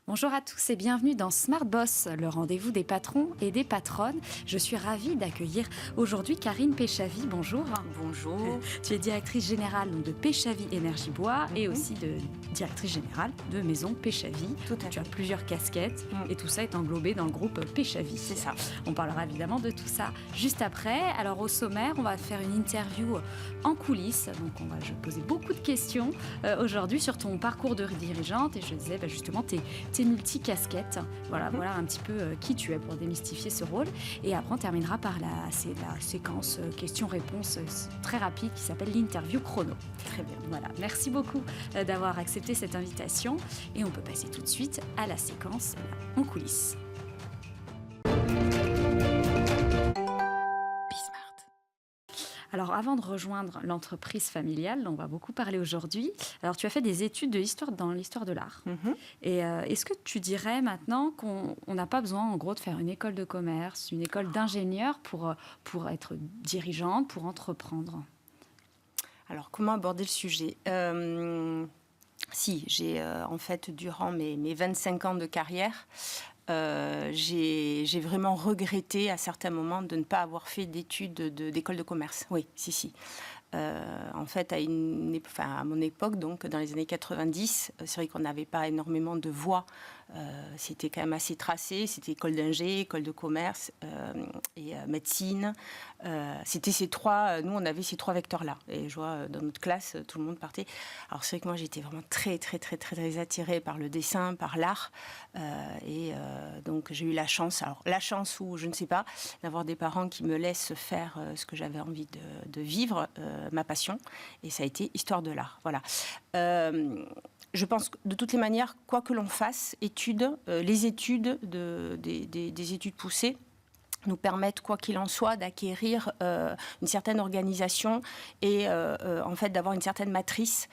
Bonjour à tous et bienvenue dans Smart Boss, le rendez-vous des patrons et des patronnes. Je suis ravie d'accueillir aujourd'hui Karine Péchavy. Bonjour. Bonjour. Tu es directrice générale de Péchavy Énergie Bois et aussi directrice générale de Maison Péchavy. Tout à fait. Tu as plusieurs casquettes et tout ça est englobé dans le groupe Péchavy. C'est ça. On parlera évidemment de tout ça juste après. Alors au sommaire, on va faire une interview en coulisses. Donc je vais poser beaucoup de questions aujourd'hui sur ton parcours de dirigeante. Et je disais justement tes multi-casquettes. Voilà un petit peu qui tu es pour démystifier ce rôle. Et après, on terminera par la séquence questions-réponses très rapide qui s'appelle l'interview chrono. Très bien. Voilà. Merci beaucoup d'avoir accepté cette invitation. Et on peut passer tout de suite à la séquence en coulisses. Alors, avant de rejoindre l'entreprise familiale, dont on va beaucoup parler aujourd'hui, alors tu as fait des études dans l'histoire de l'art. Et est-ce que tu dirais maintenant qu'on n'a pas besoin, en gros, de faire une école de commerce, une école d'ingénieur pour être dirigeante, pour entreprendre ? Alors, comment aborder le sujet ? Si, j'ai en fait, durant mes 25 ans de carrière, j'ai vraiment regretté à certains moments de ne pas avoir fait d'études d'école de commerce. Oui, si. En fait, à mon époque, donc dans les années 90, c'est vrai qu'on n'avait pas énormément de voies. C'était quand même assez tracé. C'était école d'ingé, école de commerce et médecine. C'était ces trois. Nous, on avait ces trois vecteurs-là. Et je vois dans notre classe, tout le monde partait. Alors c'est vrai que moi, j'étais vraiment très attirée par le dessin, par l'art. Donc j'ai eu la chance. Alors la chance ou je ne sais pas, d'avoir des parents qui me laissent faire ce que j'avais envie de vivre, ma passion. Et ça a été histoire de l'art. Voilà. Je pense que de toutes les manières, quoi que l'on fasse, les études, des études poussées, nous permettent, quoi qu'il en soit, d'acquérir une certaine organisation et en fait d'avoir une certaine matrice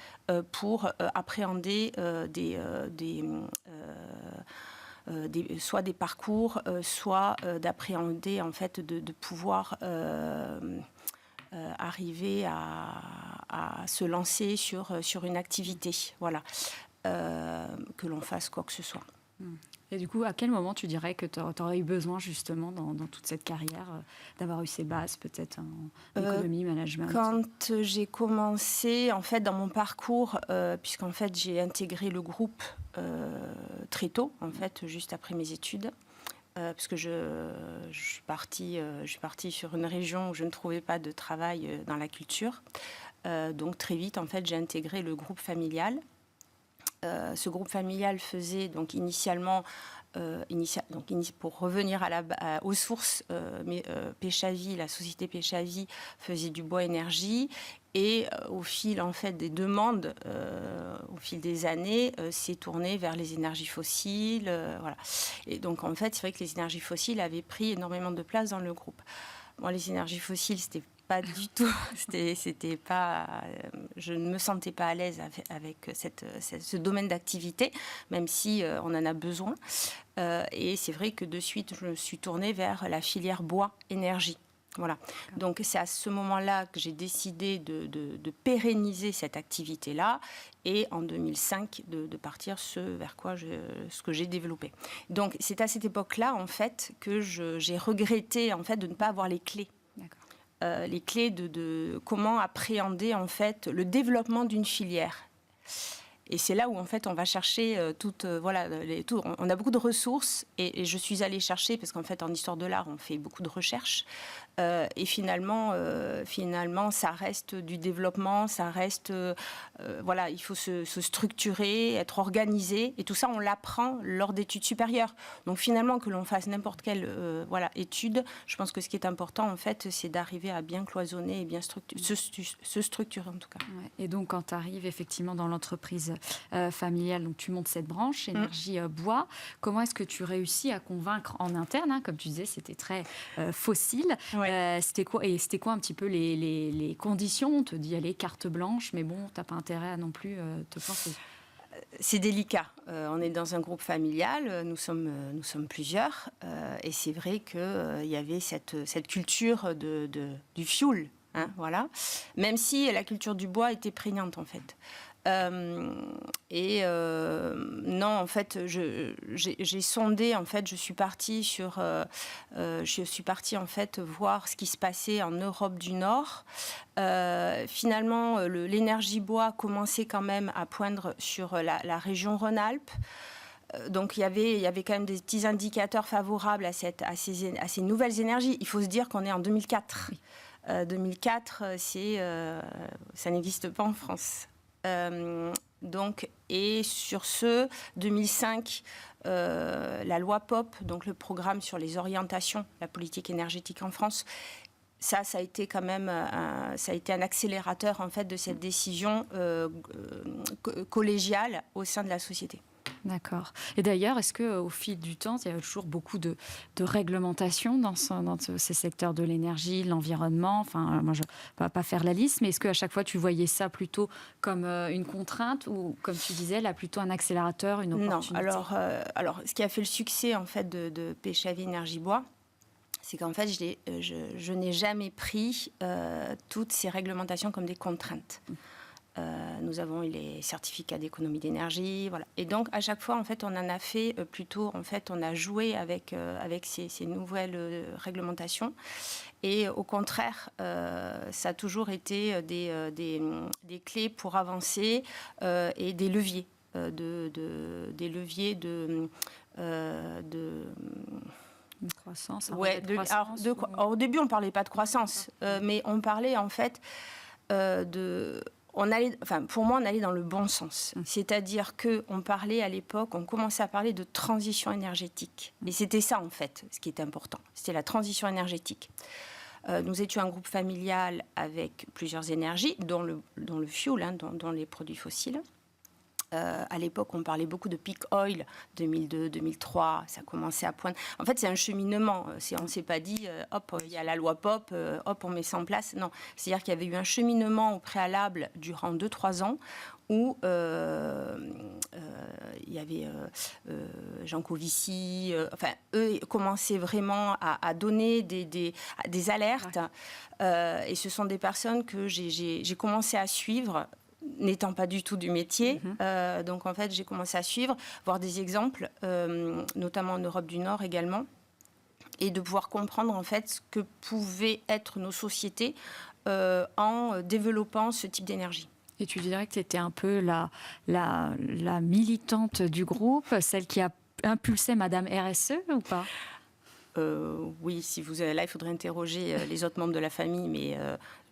pour appréhender soit des parcours, soit d'appréhender en fait de pouvoir arriver à se lancer sur une activité, voilà, que l'on fasse quoi que ce soit. Et du coup, à quel moment tu dirais que tu aurais eu besoin justement dans toute cette carrière d'avoir eu ces bases peut-être en économie, management ? Quand j'ai commencé, en fait, dans mon parcours, puisqu'en fait j'ai intégré le groupe très tôt, en fait, juste après mes études. Parce que je suis partie sur une région où je ne trouvais pas de travail dans la culture. Donc très vite, en fait, j'ai intégré le groupe familial. Ce groupe familial faisait donc initialement, pour revenir aux sources, Péchavy, la société Péchavy faisait du bois énergie. Et au fil en fait des demandes, au fil des années, s'est tourné vers les énergies fossiles, voilà. Et donc en fait, c'est vrai que les énergies fossiles avaient pris énormément de place dans le groupe. Bon, les énergies fossiles, c'était pas du tout, c'était pas, je ne me sentais pas à l'aise avec ce domaine d'activité, même si on en a besoin. Et c'est vrai que de suite, je me suis tournée vers la filière bois énergie. Voilà. Donc c'est à ce moment-là que j'ai décidé de pérenniser cette activité-là et en 2005 de partir vers ce que j'ai développé. Donc c'est à cette époque-là en fait que j'ai regretté en fait de ne pas avoir les clés. Les clés de comment appréhender en fait le développement d'une filière. Et c'est là où en fait on va chercher on a beaucoup de ressources et je suis allée chercher parce qu'en fait en histoire de l'art on fait beaucoup de recherches et finalement ça reste du développement, ça reste il faut se structurer, être organisé et tout ça on l'apprend lors d'études supérieures. Donc finalement que l'on fasse n'importe quelle étude, je pense que ce qui est important en fait c'est d'arriver à bien cloisonner et bien se structurer en tout cas. Ouais. Et donc quand tu arrives effectivement dans l'entreprise familiale, donc tu montes cette branche énergie bois, comment est-ce que tu réussis à convaincre en interne, comme tu disais c'était très fossile. Ouais. C'était quoi un petit peu les conditions? On te dit allez carte blanche, mais bon t'as pas intérêt à non plus te penser. C'est délicat. On est dans un groupe familial, nous sommes plusieurs, et c'est vrai qu'il y avait cette culture du fioul. hein, voilà. Même si la culture du bois était prégnante, en fait. Non, en fait, j'ai sondé. En fait, je suis partie en fait voir ce qui se passait en Europe du Nord. Finalement, l'énergie bois commençait quand même à poindre sur la région Rhône-Alpes. Donc il y avait quand même des petits indicateurs favorables à ces nouvelles énergies. Il faut se dire qu'on est en 2004. Oui. 2004, ça n'existe pas en France. Et sur ce, 2005, la loi POP, donc le programme sur les orientations, la politique énergétique en France, ça a été quand même ça a été un accélérateur en fait de cette décision collégiale au sein de la société. D'accord. Et d'ailleurs, est-ce qu'au fil du temps, il y a toujours beaucoup de réglementations dans ces secteurs de l'énergie, de l'environnement? Enfin, moi, je ne vais pas faire la liste, mais est-ce qu'à chaque fois, tu voyais ça plutôt comme une contrainte ou, comme tu disais, là, plutôt un accélérateur, une opportunité? Non. Alors, ce qui a fait le succès, en fait, de PCHV Énergie Bois, c'est qu'en fait, je n'ai jamais pris toutes ces réglementations comme des contraintes. Nous avons eu les certificats d'économie d'énergie, voilà. Et donc à chaque fois, en fait, on en a fait plutôt, en fait, on a joué avec ces nouvelles réglementations. Et au contraire, ça a toujours été des clés pour avancer et des leviers, des leviers de croissance. Ouais. Au début, on parlait pas de croissance, mais on parlait en fait pour moi, on allait dans le bon sens. C'est-à-dire qu'on parlait à l'époque, on commençait à parler de transition énergétique. Et c'était ça, en fait, ce qui était important. C'était la transition énergétique. Nous étions un groupe familial avec plusieurs énergies, dont le fuel, hein, dont les produits fossiles. À l'époque, on parlait beaucoup de peak oil, 2002, 2003, ça commençait à poindre. En fait, c'est un cheminement. On ne s'est pas dit, hop, il y a la loi POP, hop, on met ça en place. Non, c'est-à-dire qu'il y avait eu un cheminement au préalable durant 2-3 ans où il y avait Jean Covici, eux commençaient vraiment à donner des alertes. Ouais. Et ce sont des personnes que j'ai commencé à suivre, n'étant pas du tout du métier. Donc, en fait, j'ai commencé à suivre, voir des exemples, notamment en Europe du Nord également, et de pouvoir comprendre, en fait, ce que pouvaient être nos sociétés en développant ce type d'énergie. Et tu dirais que tu étais un peu la militante du groupe, celle qui a impulsé Madame RSE, ou pas ? Oui, si vous êtes là, il faudrait interroger les autres membres de la famille, mais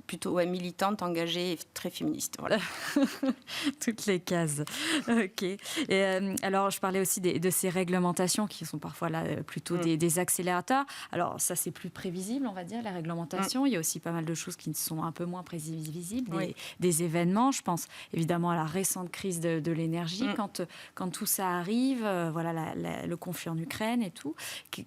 plutôt militante, engagée et très féministe. Voilà. Toutes les cases. Ok. Et alors, je parlais aussi de ces réglementations qui sont parfois là plutôt des accélérateurs. Alors, ça, c'est plus prévisible, on va dire, les réglementations. Il y a aussi pas mal de choses qui sont un peu moins prévisibles, des événements. Je pense évidemment à la récente crise de l'énergie. Quand tout ça arrive, voilà, le conflit en Ukraine et tout.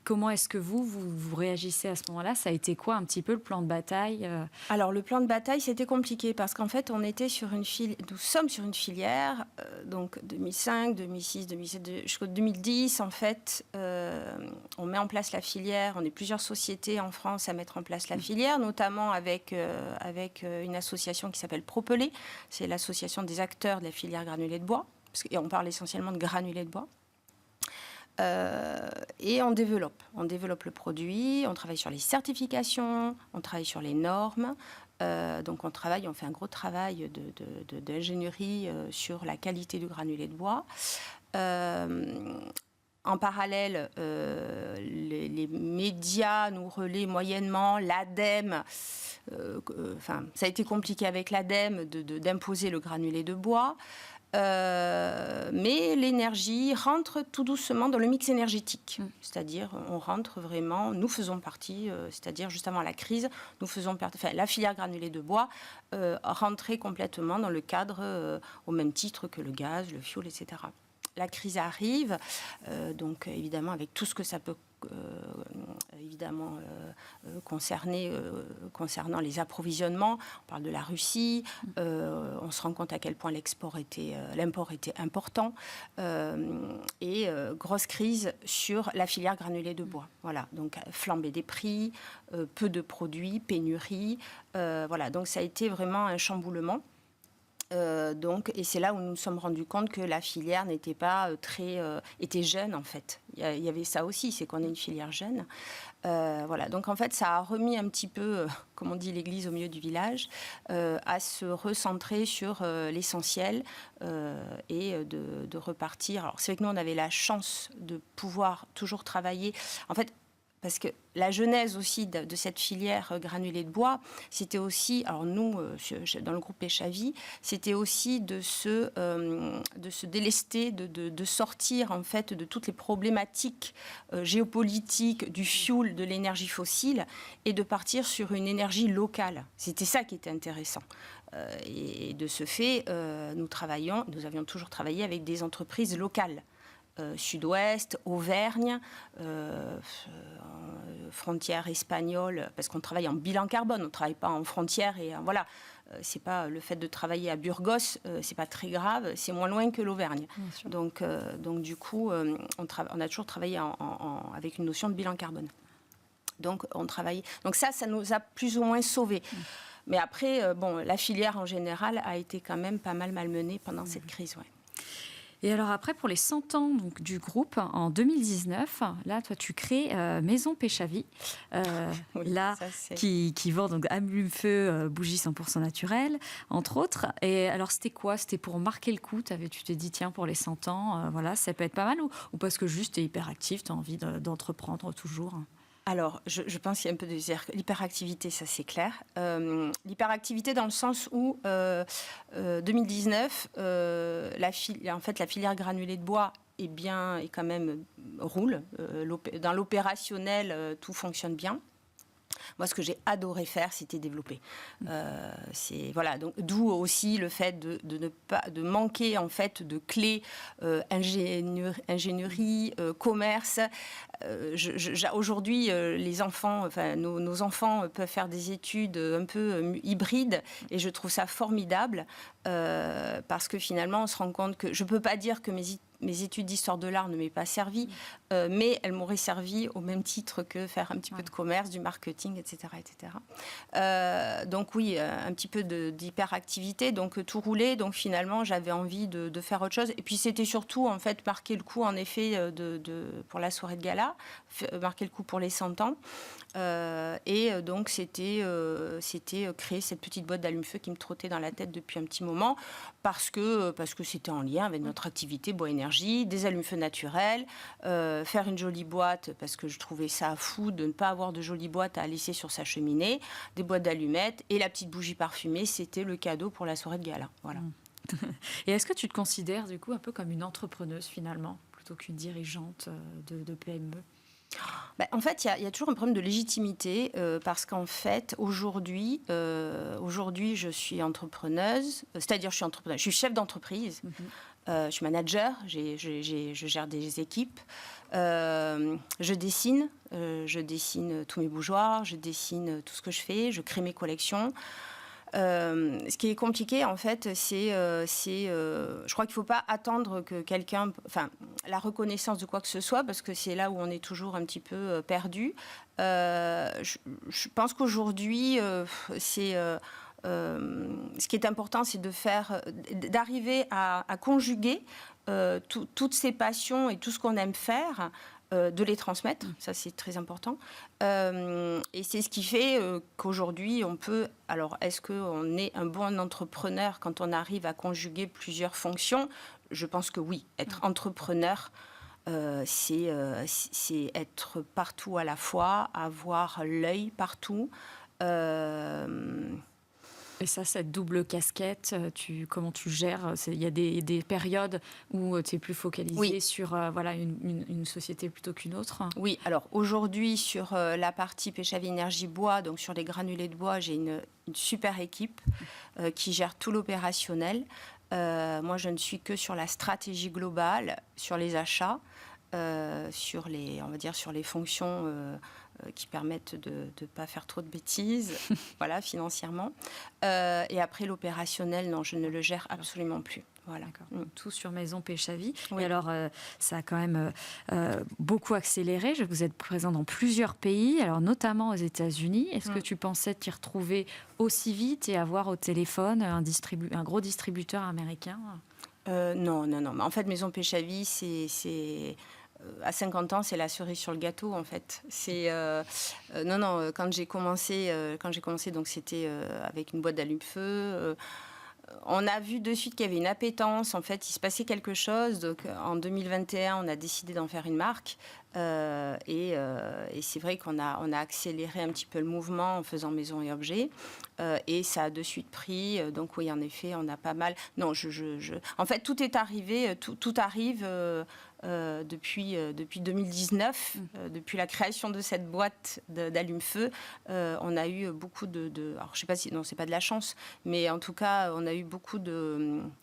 Comment est-ce que vous réagissez à ce moment-là? Ça a été quoi un petit peu le plan de bataille? Alors, le plan de bataille, c'était compliqué parce qu'en fait, nous sommes sur une filière, donc 2005, 2006, 2007, jusqu'en 2010, en fait, on met en place la filière. On est plusieurs sociétés en France à mettre en place la filière, notamment avec une association qui s'appelle Propelé. C'est l'association des acteurs de la filière granulés de bois, et on parle essentiellement de granulés de bois. Et on développe le produit, on travaille sur les certifications, on travaille sur les normes. Donc on fait un gros travail d'ingénierie sur la qualité du granulé de bois. En parallèle, les médias nous relaient moyennement, l'ADEME, ça a été compliqué avec l'ADEME d'imposer le granulé de bois. Mais l'énergie rentre tout doucement dans le mix énergétique. C'est-à-dire, on rentre vraiment, nous faisons partie, c'est-à-dire juste avant la crise, nous faisons partie, la filière granulés de bois rentrait complètement dans le cadre au même titre que le gaz, le fioul, etc. La crise arrive, donc évidemment avec tout ce que ça peut évidemment concernant les approvisionnements. On parle de la Russie. On se rend compte à quel point l'import était important. Et grosse crise sur la filière granulés de bois. Voilà, donc flambée des prix, peu de produits, pénurie. Voilà, donc ça a été vraiment un chamboulement. Et c'est là où nous nous sommes rendus compte que la filière n'était pas était jeune en fait. Il y avait ça aussi, c'est qu'on est une filière jeune. Voilà, donc en fait ça a remis un petit peu, comme on dit, l'église au milieu du village, à se recentrer sur l'essentiel et de repartir. Alors c'est vrai que nous on avait la chance de pouvoir toujours travailler. En fait, parce que la genèse aussi de cette filière granulés de bois, c'était aussi, alors nous, dans le groupe Péchavy, c'était aussi de se délester, de sortir en fait de toutes les problématiques géopolitiques, du fioul, de l'énergie fossile, et de partir sur une énergie locale. C'était ça qui était intéressant. Et de ce fait, nous avions toujours travaillé avec des entreprises locales. Sud-Ouest, Auvergne, frontière espagnole, parce qu'on travaille en bilan carbone, on ne travaille pas en frontière et voilà. C'est pas le fait de travailler à Burgos, c'est pas très grave, c'est moins loin que l'Auvergne. Donc du coup, on a toujours travaillé avec une notion de bilan carbone. Donc on travaille. Donc ça nous a plus ou moins sauvés. Mais après, la filière en général a été quand même pas mal malmenée pendant cette crise. Ouais. Et alors après, pour les 100 ans donc, du groupe, en 2019, là, toi, tu crées Maison Péchavy, oui, là, qui vend donc allume-feu, bougies 100% naturelles, entre autres. Et alors, c'était quoi? C'était pour marquer le coup? Tu t'es dit, tiens, pour les 100 ans, voilà, ça peut être pas mal, ou parce que juste, tu es hyper actif, tu as envie d'entreprendre toujours? Alors, je pense qu'il y a un peu de l'hyperactivité, ça c'est clair. L'hyperactivité dans le sens où 2019, la filière granulés de bois est quand même roule. Dans l'opérationnel, tout fonctionne bien. Moi, ce que j'ai adoré faire, c'était développer. Voilà, donc d'où aussi le fait de manquer en fait de clés ingénierie, commerce. Aujourd'hui, les enfants, nos enfants peuvent faire des études un peu hybrides, et je trouve ça formidable parce que finalement, on se rend compte que je peux pas dire que mes études d'histoire de l'art ne m'aient pas servi, mais elles m'auraient servi au même titre que faire un petit peu de commerce, du marketing, etc. Donc oui, un petit peu d'hyperactivité, donc tout roulait. Donc finalement, j'avais envie de faire autre chose. Et puis c'était surtout, en fait, marquer le coup, en effet, pour la soirée de gala, marquer le coup pour les 100 ans. Et donc c'était créer cette petite boîte d'allume-feu qui me trottait dans la tête depuis un petit moment, parce que c'était en lien avec notre activité bois énergie, des allume-feu naturels, faire une jolie boîte, parce que je trouvais ça fou de ne pas avoir de jolie boîte à laisser sur sa cheminée, des boîtes d'allumettes, et la petite bougie parfumée, c'était le cadeau pour la soirée de gala. Voilà. Et est-ce que tu te considères du coup un peu comme une entrepreneuse finalement, plutôt qu'une dirigeante de PME? En fait, il y a toujours un problème de légitimité parce qu'en fait, aujourd'hui, je suis entrepreneuse, c'est-à-dire je suis chef d'entreprise, je suis manager, je gère des équipes, je dessine tous mes bougeoirs, je dessine tout ce que je fais, je crée mes collections. Ce qui est compliqué, en fait, je crois qu'il ne faut pas attendre que quelqu'un, la reconnaissance de quoi que ce soit, parce que c'est là où on est toujours un petit peu perdu. Je pense qu'aujourd'hui, ce qui est important, c'est d'arriver à conjuguer toutes ces passions et tout ce qu'on aime faire, de les transmettre, ça c'est très important. Et c'est ce qui fait qu'aujourd'hui on peut... Alors, est-ce qu'on est un bon entrepreneur quand on arrive à conjuguer plusieurs fonctions? Je pense que oui. Être entrepreneur, c'est être partout à la fois, avoir l'œil partout. Et ça, cette double casquette, comment tu gères? Il y a des périodes où tu es plus focalisée sur une société plutôt qu'une autre? Oui, alors aujourd'hui, sur la partie Péchavy Énergie Bois, donc sur les granulés de bois, j'ai une super équipe qui gère tout l'opérationnel. Moi, je ne suis que sur la stratégie globale, sur les achats. sur les fonctions qui permettent de ne pas faire trop de bêtises, voilà, financièrement. Et après, l'opérationnel, non, je ne le gère absolument plus. Voilà. Tout sur Maison Péchavy. Oui. Et alors, ça a quand même beaucoup accéléré. Vous êtes présent dans plusieurs pays, alors notamment aux États-Unis. Est-ce que tu pensais t'y retrouver aussi vite et avoir au téléphone un gros distributeur américain ? Non. En fait, Maison Péchavy, c'est à 50 ans, c'est la cerise sur le gâteau, en fait. Quand j'ai commencé, donc c'était avec une boîte d'allume-feu. On a vu de suite qu'il y avait une appétence. En fait, il se passait quelque chose. Donc, en 2021, on a décidé d'en faire une marque. Et c'est vrai qu'on a accéléré un petit peu le mouvement en faisant maison et objets. Et ça a de suite pris. Donc, oui, en effet, on a pas mal. Non, en fait, tout est arrivé. Tout arrive depuis 2019. Depuis la création de cette boîte d'allume-feu, on a eu beaucoup de. Alors, je sais pas si. Non, c'est pas de la chance. Mais en tout cas, on a eu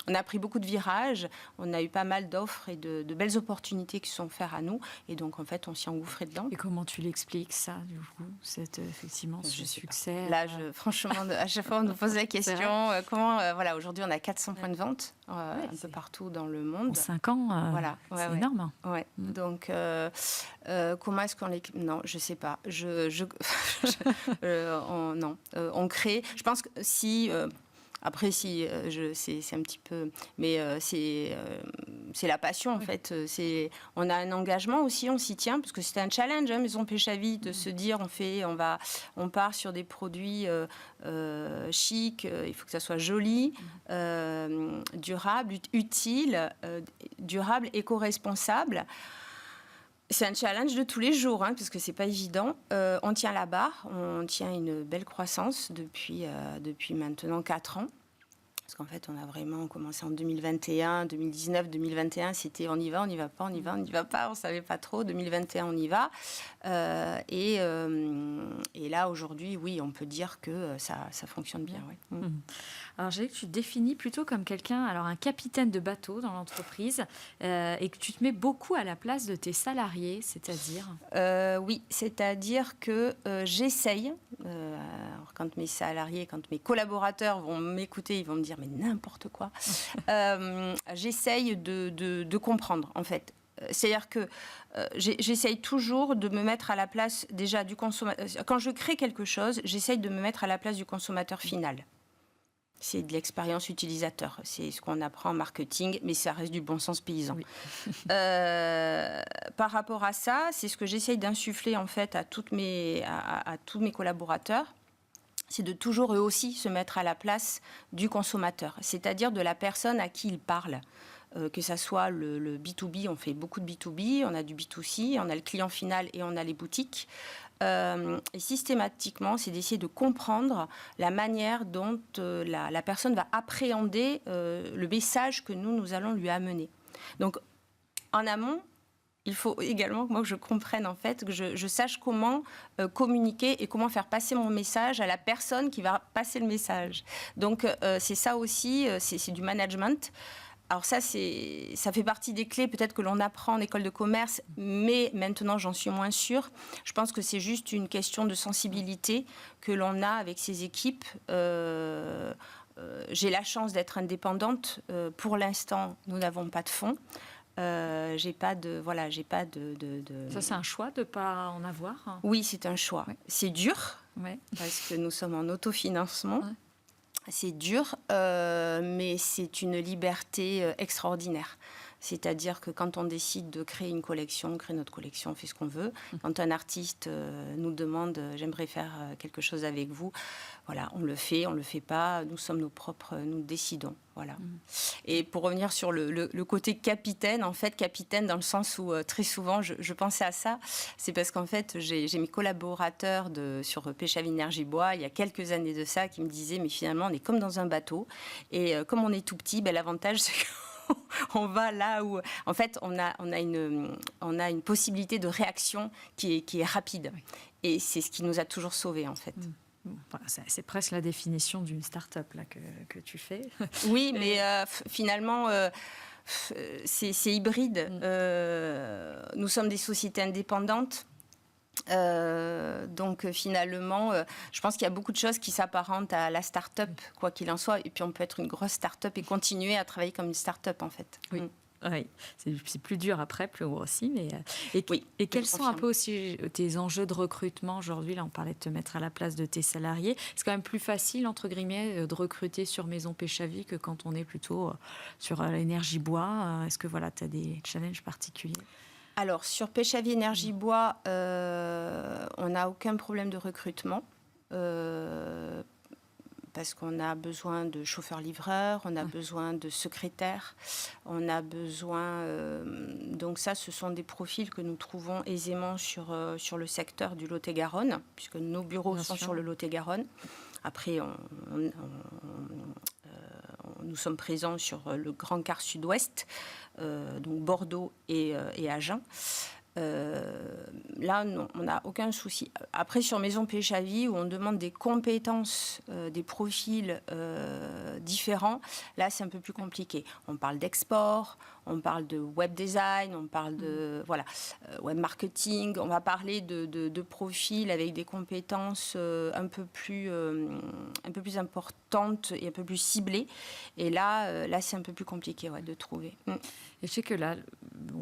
on a pris beaucoup de virages. On a eu pas mal d'offres et de belles opportunités qui se sont offertes à nous. Et donc, en fait, on s'y est engouffré dedans. Et comment tu l'expliques, ça, du coup, effectivement, ce succès Là, franchement, à chaque fois, on nous pose la question, voilà, aujourd'hui, on a 400 points de vente un peu partout dans le monde. En 5 ans, voilà. c'est énorme. Ouais. Donc, comment est-ce qu'on les... Non, je ne sais pas. On crée... Je pense que si... Après, c'est un petit peu... Mais c'est la passion, en fait. On a un engagement aussi, on s'y tient, parce que c'était un challenge, Maison Péchavy, de se dire, on part sur des produits chics, il faut que ça soit joli, durable, utile, durable, éco-responsable. C'est un challenge de tous les jours, parce que c'est pas évident. On tient la barre, on tient une belle croissance depuis maintenant 4 ans. Parce qu'en fait, on a vraiment commencé en 2021, 2019, 2021, c'était on y va pas, on y va pas, on savait pas trop. 2021, on y va. Et là, aujourd'hui, oui, on peut dire que ça fonctionne bien. Oui. Alors, j'ai vu que tu te définis plutôt comme un capitaine de bateau dans l'entreprise et que tu te mets beaucoup à la place de tes salariés, c'est-à-dire Oui, c'est-à-dire que j'essaye, quand mes salariés, quand mes collaborateurs vont m'écouter, ils vont me dire mais n'importe quoi. J'essaye de comprendre, en fait. C'est-à-dire que j'essaye toujours de me mettre à la place déjà du consommateur. Quand je crée quelque chose, j'essaye de me mettre à la place du consommateur final. C'est de l'expérience utilisateur. C'est ce qu'on apprend en marketing, mais ça reste du bon sens paysan. Oui. Par rapport à ça, c'est ce que j'essaye d'insuffler en fait à tous mes collaborateurs. C'est de toujours eux aussi se mettre à la place du consommateur, c'est-à-dire de la personne à qui ils parlent. Que ça soit le B2B, on fait beaucoup de B2B, on a du B2C, on a le client final et on a les boutiques. Et systématiquement, c'est d'essayer de comprendre la manière dont la personne va appréhender le message que nous allons lui amener. Donc, en amont, il faut également que moi je comprenne en fait, que je sache comment communiquer et comment faire passer mon message à la personne qui va passer le message. Donc c'est ça aussi, c'est du management. Alors ça fait partie des clés peut-être que l'on apprend en école de commerce, mais maintenant j'en suis moins sûre. Je pense que c'est juste une question de sensibilité que l'on a avec ses équipes. J'ai la chance d'être indépendante. Pour l'instant, nous n'avons pas de fonds. J'ai pas de. Ça, c'est un choix de ne pas en avoir. Oui, c'est un choix. Ouais. C'est dur, parce que nous sommes en autofinancement. Ouais. C'est dur, mais c'est une liberté extraordinaire. C'est-à-dire que quand on décide de créer une collection, on crée notre collection, on fait ce qu'on veut. Quand un artiste nous demande « j'aimerais faire quelque chose avec vous », voilà, on le fait pas, nous sommes nos propres, nous décidons. Voilà. Et pour revenir sur le côté capitaine, en fait, capitaine dans le sens où très souvent je pensais à ça, c'est parce qu'en fait j'ai mes collaborateurs sur Péchavy Énergie Bois, il y a quelques années de ça, qui me disaient mais finalement on est comme dans un bateau et comme on est tout petit, l'avantage c'est qu'on va là où en fait on a une possibilité de réaction qui est rapide et c'est ce qui nous a toujours sauvés en fait. Voilà, c'est presque la définition d'une start-up là, que tu fais. Oui, mais finalement, C'est hybride. Nous sommes des sociétés indépendantes. Donc finalement, je pense qu'il y a beaucoup de choses qui s'apparentent à la start-up, quoi qu'il en soit. Et puis on peut être une grosse start-up et continuer à travailler comme une start-up, en fait. Oui. Oui, c'est plus dur après, plus gros aussi. Mais, et quels sont un peu aussi tes enjeux de recrutement aujourd'hui? Là, on parlait de te mettre à la place de tes salariés. C'est quand même plus facile, entre guillemets, de recruter sur Maison Péchavy que quand on est plutôt sur l'énergie bois. Est-ce que tu as des challenges particuliers? Alors, sur Péchavy Énergie Bois, on n'a aucun problème de recrutement. Parce qu'on a besoin de chauffeurs-livreurs, on a besoin de secrétaires, on a besoin... donc ça, ce sont des profils que nous trouvons aisément sur le secteur du Lot-et-Garonne, puisque nos bureaux sont sur le Lot-et-Garonne. Après, nous sommes présents sur le Grand Quart Sud-Ouest, donc Bordeaux et Agen. Là, non, on n'a aucun souci. Après, sur Maison Péchavy, où on demande des compétences, des profils différents, là, c'est un peu plus compliqué. On parle d'export, on parle de web design, on parle de web marketing. On va parler de profils avec des compétences un peu plus importantes et un peu plus ciblées. Et là c'est un peu plus compliqué de trouver. Et je sais que là,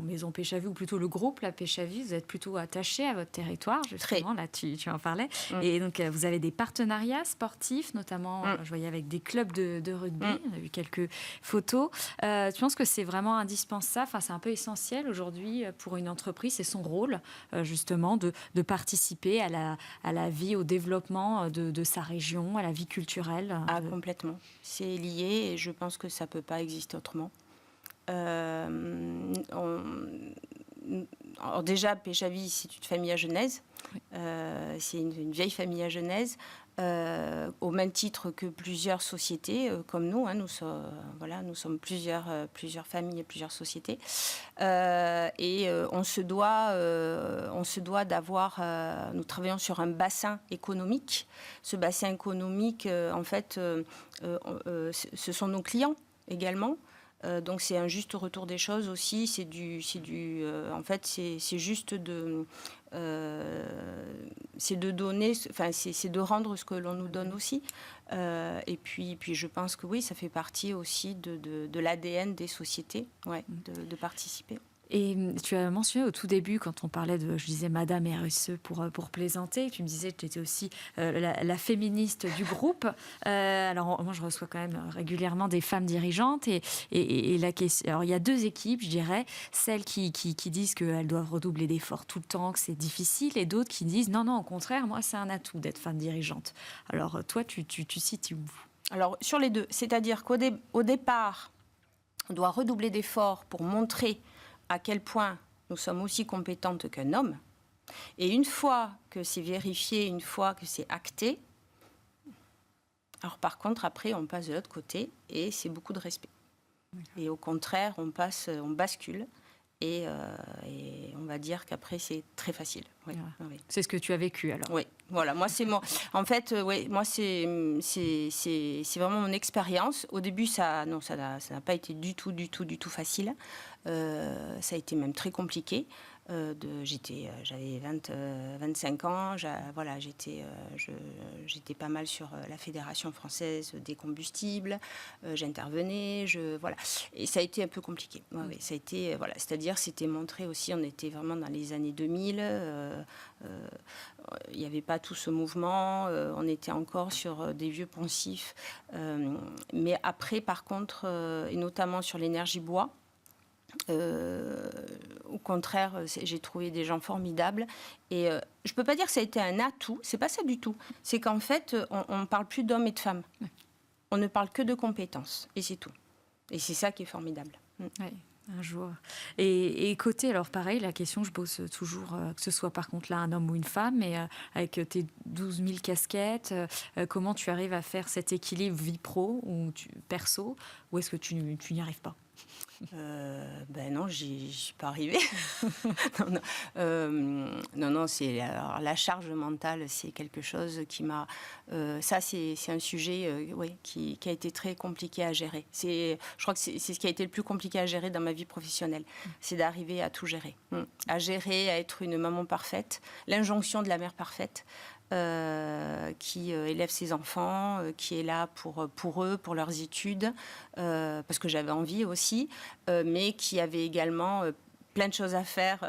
Maison Péchavy, ou plutôt le groupe La Péchavy, vous êtes plutôt attaché à votre territoire, justement. Là, tu en parlais. Et donc, vous avez des partenariats sportifs, notamment, je voyais avec des clubs de rugby. On a vu quelques photos. Tu penses que c'est vraiment indispensable, c'est un peu essentiel aujourd'hui pour une entreprise, c'est son rôle, justement, de participer à la vie, au développement de sa région, à la vie culturelle? Complètement. C'est lié et je pense que ça ne peut pas exister autrement. Alors déjà, Péchavy, c'est une famille à Genèse. C'est une vieille famille à Genèse, au même titre que plusieurs sociétés comme nous. Nous sommes plusieurs familles et plusieurs sociétés. Et on se doit d'avoir... nous travaillons sur un bassin économique. Ce bassin économique, en fait, ce sont nos clients également. Donc c'est un juste retour des choses aussi. En fait, c'est juste c'est de donner, c'est de rendre ce que l'on nous donne aussi. Et puis je pense que oui, ça fait partie aussi de l'ADN des sociétés, de participer. Et tu as mentionné au tout début, quand on parlait je disais Madame RSE pour plaisanter, tu me disais que tu étais aussi la féministe du groupe. Alors moi, je reçois quand même régulièrement des femmes dirigeantes. Et la question, alors il y a deux équipes, je dirais, celles qui disent qu'elles doivent redoubler d'efforts tout le temps, que c'est difficile, et d'autres qui disent non, au contraire, moi, c'est un atout d'être femme dirigeante. Alors toi, tu situes où? Alors sur les deux, c'est-à-dire qu'au départ, on doit redoubler d'efforts pour montrer à quel point nous sommes aussi compétentes qu'un homme. Et une fois que c'est vérifié, une fois que c'est acté, alors par contre, après, on passe de l'autre côté et c'est beaucoup de respect. Et au contraire, on bascule et on va dire qu'après, c'est très facile. Oui. C'est ce que tu as vécu, alors? Oui, voilà. Moi, c'est en fait, moi, c'est vraiment mon expérience. Au début, ça n'a pas été du tout facile. Ça a été même très compliqué. J'avais 25 ans, j'étais pas mal sur la Fédération française des combustibles, j'intervenais, et ça a été un peu compliqué. Ça a été, c'est-à-dire c'était montré aussi, on était vraiment dans les années 2000, il n'y avait pas tout ce mouvement, on était encore sur des vieux poncifs, mais après par contre, et notamment sur l'énergie bois, au contraire, j'ai trouvé des gens formidables et je peux pas dire que ça a été un atout, c'est pas ça du tout. C'est qu'en fait, on parle plus d'hommes et de femmes. On ne parle que de compétences et c'est tout. Et c'est ça qui est formidable. Oui, un jour. Et côté, alors pareil, la question, je pose toujours, que ce soit par contre là un homme ou une femme, mais avec tes 12 000 casquettes, comment tu arrives à faire cet équilibre vie pro ou perso, ou est-ce que tu n'y arrives pas? Ben non, j'y suis pas arrivée. Non, alors, la charge mentale, c'est quelque chose qui m'a... ça, c'est un sujet qui a été très compliqué à gérer. Je crois que c'est ce qui a été le plus compliqué à gérer dans ma vie professionnelle. C'est d'arriver à tout gérer. À gérer, à être une maman parfaite, l'injonction de la mère parfaite. Qui élève ses enfants, qui est là pour eux, pour leurs études, parce que j'avais envie aussi, mais qui avait également plein de choses à faire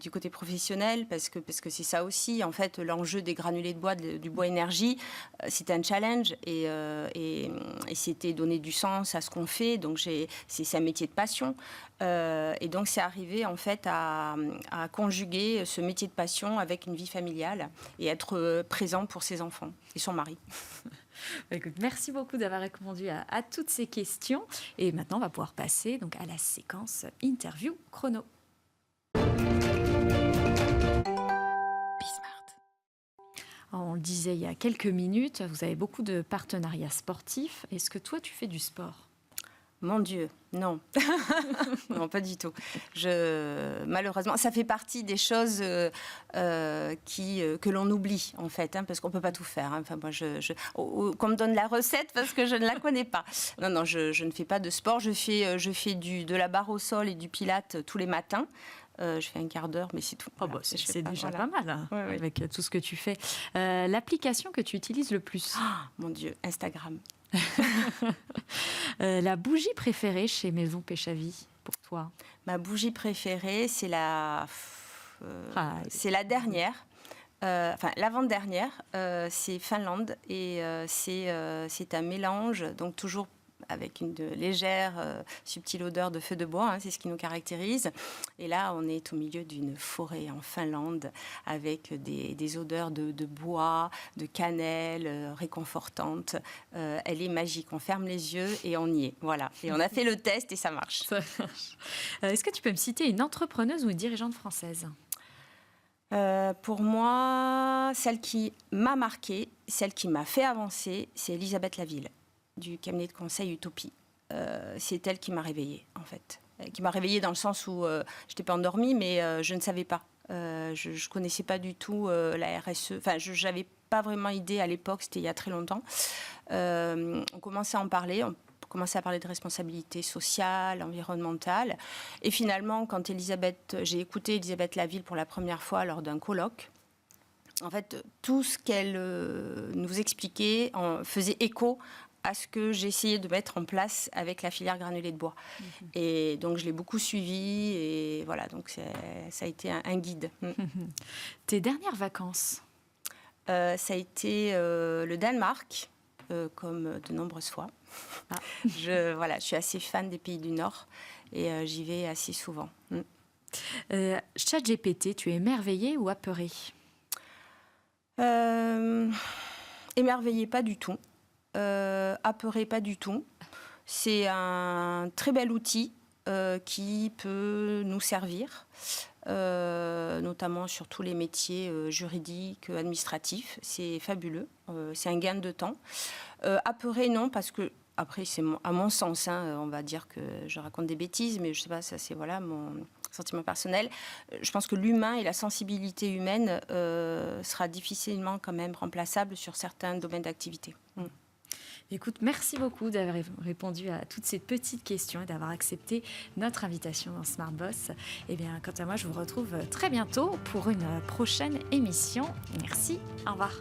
du côté professionnel, parce que c'est ça aussi, en fait, l'enjeu des granulés de bois, du bois énergie, c'était un challenge, et c'était donner du sens à ce qu'on fait, donc c'est un métier de passion. Et donc, c'est arrivé, en fait, à conjuguer ce métier de passion avec une vie familiale et être présent pour ses enfants et son mari. Écoute, merci beaucoup d'avoir répondu à toutes ces questions. Et maintenant, on va pouvoir passer donc, à la séquence interview chrono. On le disait il y a quelques minutes, vous avez beaucoup de partenariats sportifs. Est-ce que toi, tu fais du sport ? Mon Dieu, non. Non, pas du tout. Malheureusement, ça fait partie des choses que l'on oublie, en fait, parce qu'on ne peut pas tout faire. Enfin, moi, qu'on me donne la recette parce que je ne la connais pas. Non, je ne fais pas de sport. Je fais de la barre au sol et du pilate tous les matins. Je fais un quart d'heure, mais c'est tout. Oh, voilà, c'est déjà pas mal, hein, oui. Avec tout ce que tu fais. L'application que tu utilises le plus ? Mon Dieu, Instagram. La bougie préférée chez Maison Péchavy, pour toi ? Ma bougie préférée, c'est la dernière. L'avant-dernière, c'est Finlande. Et c'est un mélange, donc toujours avec une légère, subtile odeur de feu de bois, c'est ce qui nous caractérise. Et là, on est au milieu d'une forêt en Finlande, avec des odeurs de bois, de cannelle, réconfortantes. Elle est magique, on ferme les yeux et on y est. Voilà. Et on a fait le test et ça marche. Est-ce que tu peux me citer une entrepreneuse ou une dirigeante française ? Pour moi, celle qui m'a marquée, celle qui m'a fait avancer, c'est Elisabeth Laville, du cabinet de conseil Utopie. C'est elle qui m'a réveillée, en fait. Qui m'a réveillée dans le sens où je n'étais pas endormie, mais je ne savais pas. Je ne connaissais pas du tout la RSE. Enfin, je n'avais pas vraiment idée à l'époque, c'était il y a très longtemps. On commençait à en parler, on commençait à parler de responsabilité sociale, environnementale. Et finalement, quand j'ai écouté Elisabeth Laville pour la première fois lors d'un colloque, en fait, tout ce qu'elle nous expliquait faisait écho à ce que j'ai essayé de mettre en place avec la filière granulés de bois. Et donc, je l'ai beaucoup suivi. Et voilà, donc ça a été un guide. Tes dernières vacances ? Ça a été le Danemark, comme de nombreuses fois. Je suis assez fan des pays du Nord et j'y vais assez souvent. ChatGPT, tu es émerveillée ou apeurée ? Émerveillée, pas du tout. Apeurée, pas du tout. C'est un très bel outil qui peut nous servir, notamment sur tous les métiers juridiques, administratifs. C'est fabuleux. C'est un gain de temps. Apeurée, non, parce que après, c'est à mon sens, on va dire que je raconte des bêtises, mais je ne sais pas, ça c'est mon sentiment personnel. Je pense que l'humain et la sensibilité humaine sera difficilement quand même remplaçable sur certains domaines d'activité. Écoute, merci beaucoup d'avoir répondu à toutes ces petites questions et d'avoir accepté notre invitation dans Smart Boss. Eh bien, quant à moi, je vous retrouve très bientôt pour une prochaine émission. Merci, au revoir.